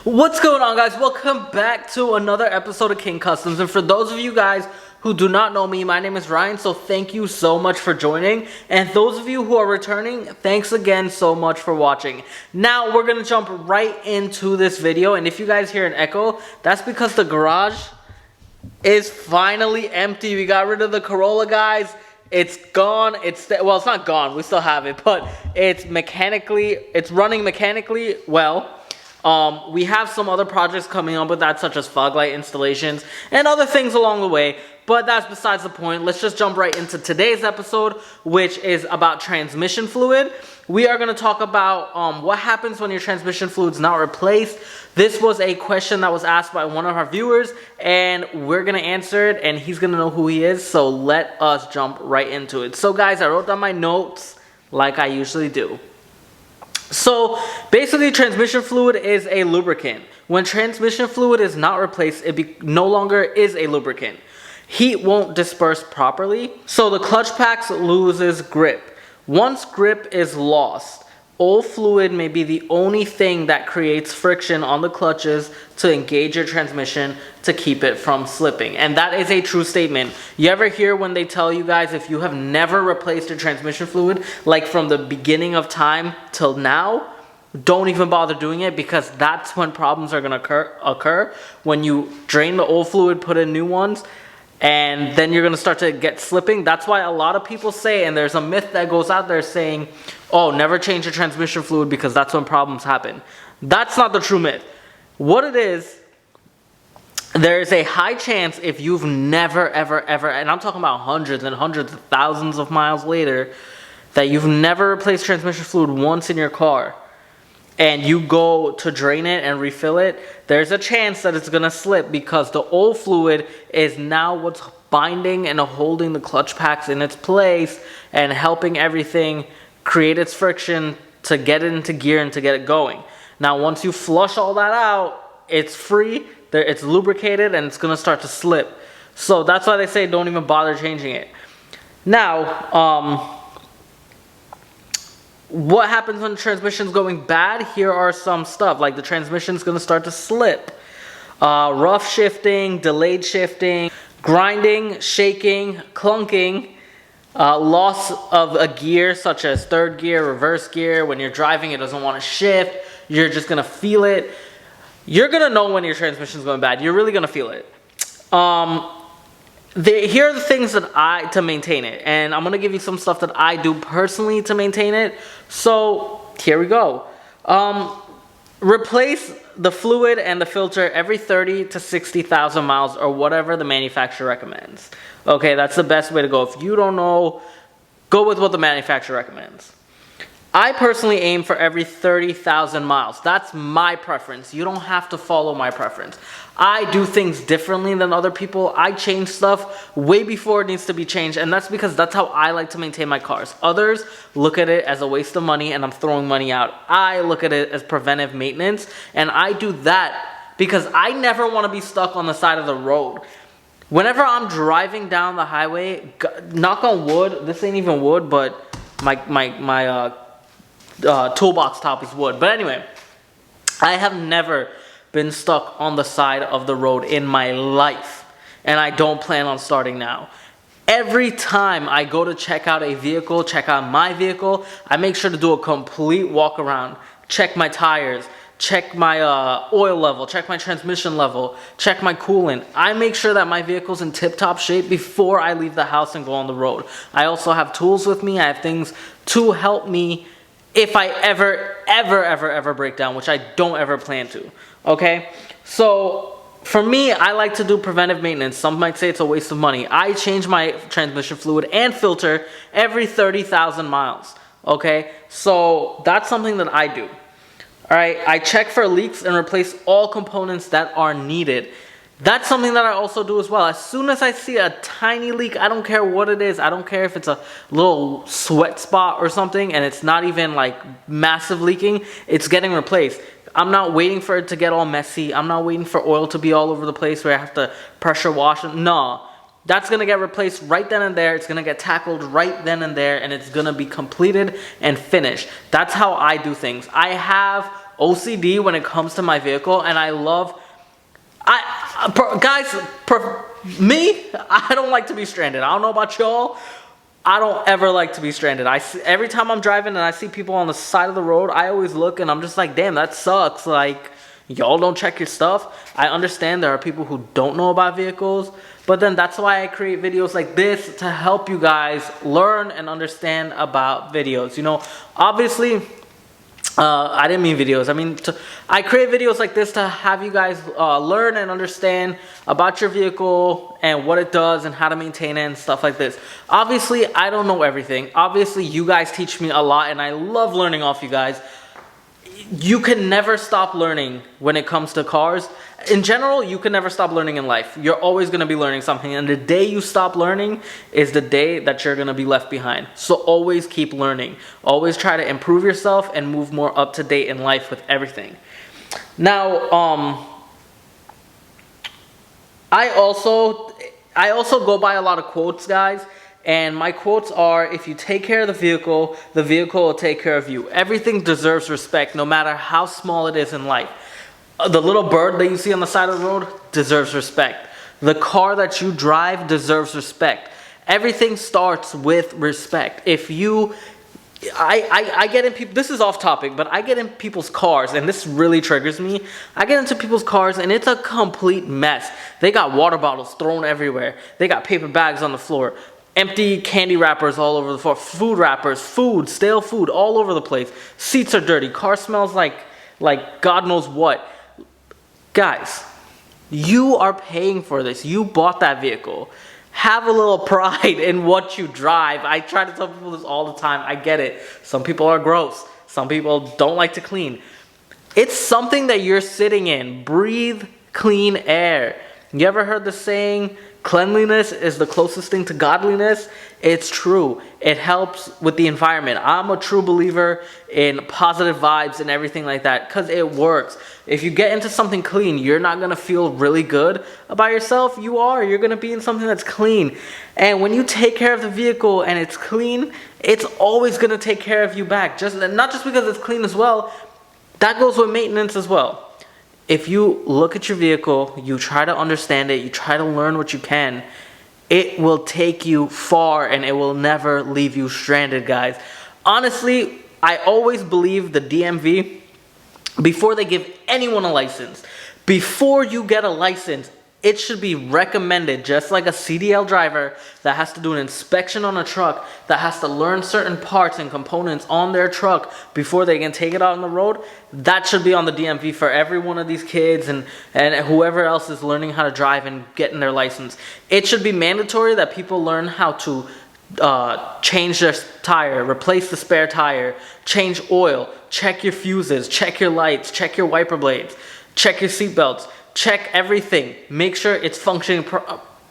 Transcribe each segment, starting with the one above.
What's going on, guys? Welcome back to another episode of King Customs. And for those of you guys who do not know me, my name is Ryan, so thank you so much for joining. And those of you who are returning, thanks again so much for watching. Now we're gonna jump right into this video, and if you guys hear an echo, that's because the garage is finally empty. We got rid of the Corolla, guys. It's gone. It's not gone, we still have it, but it's running mechanically well. We have some other projects coming up with that, such as fog light installations and other things along the way, but that's besides the point. Let's just jump right into today's episode, which is about transmission fluid. We are going to talk about what happens when your transmission fluid's not replaced. This was a question that was asked by one of our viewers, and we're going to answer it, and he's going to know who he is, so let us jump right into it. So guys, I wrote down my notes like I usually do. So basically, transmission fluid is a lubricant. When transmission fluid is not replaced, it no longer is a lubricant. Heat won't disperse properly, so the clutch packs loses grip. Once grip is lost, old fluid may be the only thing that creates friction on the clutches to engage your transmission to keep it from slipping. And that is a true statement. You ever hear when they tell you guys, if you have never replaced your transmission fluid, like from the beginning of time till now, don't even bother doing it, because that's when problems are going to occur when you drain the old fluid, put in new ones, and then you're going to start to get slipping. That's why a lot of people say, and there's a myth that goes out there saying, oh, never change your transmission fluid because that's when problems happen. That's not the true myth. What it is, there is a high chance, if you've never, ever, and I'm talking about hundreds and hundreds of thousands of miles later, that you've never replaced transmission fluid once in your car, and you go to drain it and refill it, there's a chance that it's going to slip, because the old fluid is now what's binding and holding the clutch packs in its place and helping everything create its friction to get it into gear and to get it going. Now, once you flush all that out, it's free, it's lubricated, and it's going to start to slip. So that's why they say don't even bother changing it. Now, what happens when the transmission's going bad? Here are some stuff, like the transmission's going to start to slip. Rough shifting, delayed shifting, grinding, shaking, clunking, loss of a gear such as third gear, reverse gear. When you're driving, it doesn't want to shift. You're just going to feel it. You're going to know when your transmission's going bad. You're really going to feel it. Here are the things that to maintain it, and I'm going to give you some stuff that I do personally to maintain it. So here we go. Replace the fluid and the filter every 30 to 60,000 miles, or whatever the manufacturer recommends. Okay, that's the best way to go. If you don't know, go with what the manufacturer recommends. I personally aim for every 30,000 miles. That's my preference. You don't have to follow my preference. I do things differently than other people. I change stuff way before it needs to be changed, and that's because that's how I like to maintain my cars. Others look at it as a waste of money and I'm throwing money out. I look at it as preventive maintenance, and I do that because I never want to be stuck on the side of the road. Whenever I'm driving down the highway, knock on wood, this ain't even wood, but my toolbox top is wood. But anyway, I have never been stuck on the side of the road in my life, and I don't plan on starting now. Every time I go to check out a vehicle, check out my vehicle, I make sure to do a complete walk around, check my tires, check my oil level, check my transmission level, check my coolant. I make sure that my vehicle's in tip-top shape before I leave the house and go on the road. I also have tools with me. I have things to help me if I ever break down, which I don't ever plan to. Okay, so for me, I like to do preventive maintenance. Some might say it's a waste of money. I change my transmission fluid and filter every 30,000 miles. Okay, so that's something that I do. All right, I check for leaks and replace all components that are needed. That's something that I also do as well. As soon as I see a tiny leak, I don't care what it is. I don't care if it's a little sweat spot or something and it's not even like massive leaking. It's getting replaced. I'm not waiting for it to get all messy. I'm not waiting for oil to be all over the place where I have to pressure wash it. No, that's going to get replaced right then and there. It's going to get tackled right then and there, and it's going to be completed and finished. That's how I do things. I have OCD when it comes to my vehicle, and I love, me, I don't like to be stranded. I don't know about y'all. I don't ever like to be stranded. Every time I'm driving and I see people on the side of the road, I always look and I'm just like, damn, that sucks. Like, y'all don't check your stuff. I understand there are people who don't know about vehicles, but then that's why I create videos like this to help you guys learn and understand about videos. You know, obviously, I didn't mean videos. I mean, I create videos like this to have you guys learn and understand about your vehicle and what it does and how to maintain it and stuff like this. Obviously, I don't know everything. Obviously, you guys teach me a lot and I love learning off you guys. You can never stop learning when it comes to cars. In general, you can never stop learning in life. You're always going to be learning something. And the day you stop learning is the day that you're going to be left behind. So always keep learning. Always try to improve yourself and move more up to date in life with everything. Now, I also go by a lot of quotes, guys. And my quotes are, if you take care of the vehicle will take care of you. Everything deserves respect, no matter how small it is in life. The little bird that you see on the side of the road deserves respect. The car that you drive deserves respect. Everything starts with respect. If you... I get in people, this is off topic, but I get in people's cars, and this really triggers me. I get into people's cars, and it's a complete mess. They got water bottles thrown everywhere. They got paper bags on the floor. Empty candy wrappers all over the floor, food wrappers, stale food all over the place. Seats are dirty. Car smells like God knows what. Guys, you are paying for this. You bought that vehicle. Have a little pride in what you drive. I try to tell people this all the time. I get it. Some people are gross. Some people don't like to clean. It's something that you're sitting in. Breathe clean air. You ever heard the saying, cleanliness is the closest thing to godliness? It's true. It helps with the environment. I'm a true believer in positive vibes and everything like that because it works. If you get into something clean, you're not going to feel really good about yourself. You're going to be in something that's clean. And when you take care of the vehicle and it's clean, it's always going to take care of you back. Not just because it's clean as well. That goes with maintenance as well. If you look at your vehicle, you try to understand it, you try to learn what you can, it will take you far and it will never leave you stranded, guys. Honestly, I always believe the DMV, before they give anyone a license, before you get a license, it should be recommended, just like a CDL driver that has to do an inspection on a truck, that has to learn certain parts and components on their truck before they can take it out on the road. That should be on the DMV for every one of these kids and whoever else is learning how to drive and getting their license. It should be mandatory that people learn how to change their tire, replace the spare tire, change oil, check your fuses, check your lights, check your wiper blades, check your seat belts. Check everything. Make sure it's functioning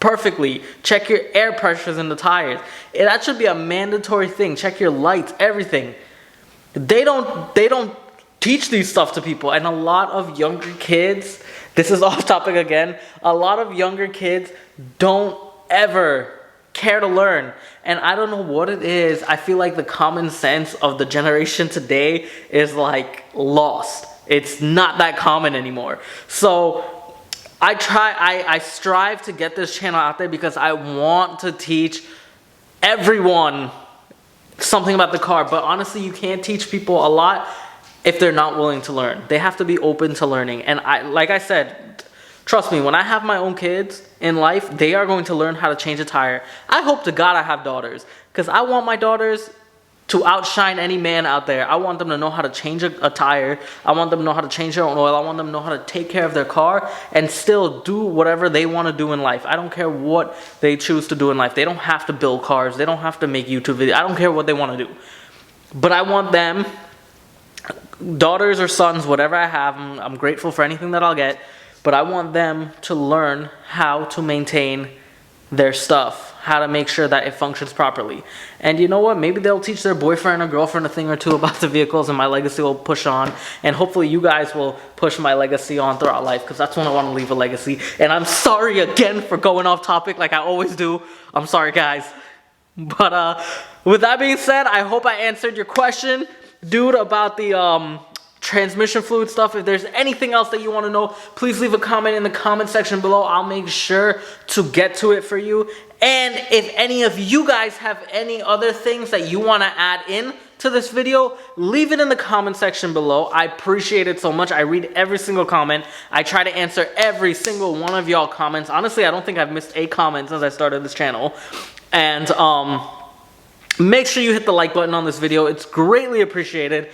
perfectly. Check your air pressures in the tires. That should be a mandatory thing. Check your lights, everything. They don't teach these stuff to people. And a lot of younger kids, this is off topic again, a lot of younger kids don't ever care to learn. And I don't know what it is. I feel like the common sense of the generation today is like lost. It's not that common anymore. So I strive to get this channel out there because I want to teach everyone something about the car. But honestly, you can't teach people a lot if they're not willing to learn. They have to be open to learning. And like I said, trust me, when I have my own kids in life, they are going to learn how to change a tire. I hope to God I have daughters because I want my daughters to outshine any man out there. I want them to know how to change a tire. I want them to know how to change their own oil. I want them to know how to take care of their car and still do whatever they want to do in life. I don't care what they choose to do in life. They don't have to build cars. They don't have to make YouTube videos. I don't care what they want to do. But I want them, daughters or sons, whatever I have, I'm grateful for anything that I'll get, but I want them to learn how to maintain their stuff, how to make sure that it functions properly. And you know what? Maybe they'll teach their boyfriend or girlfriend a thing or two about the vehicles and my legacy will push on. And hopefully you guys will push my legacy on throughout life because that's when I want to leave a legacy. And I'm sorry again for going off topic like I always do. I'm sorry, guys. But with that being said, I hope I answered your question, dude, about the transmission fluid stuff. If there's anything else that you want to know, please leave a comment in the comment section below. I'll make sure to get to it for you. And if any of you guys have any other things that you want to add in to this video, leave it in the comment section below. I appreciate it so much. I read every single comment. I try to answer every single one of y'all comments. Honestly, I don't think I've missed a comment since I started this channel. And make sure you hit the like button on this video. It's greatly appreciated.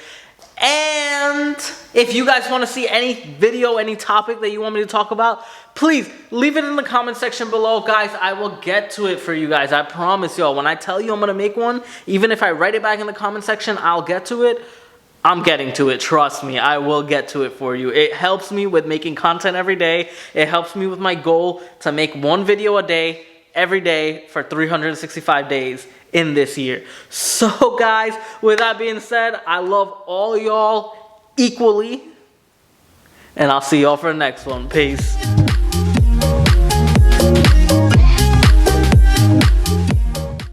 And if you guys want to see any video, any topic that you want me to talk about, please leave it in the comment section below. Guys, I will get to it for you guys. I promise y'all. When I tell you I'm going to make one, even if I write it back in the comment section, I'll get to it. I'm getting to it. Trust me, I will get to it for you. It helps me with making content every day. It helps me with my goal to make one video a day, every day for 365 days in this year. So guys, with that being said, I love all y'all equally, and I'll see y'all for the next one. Peace.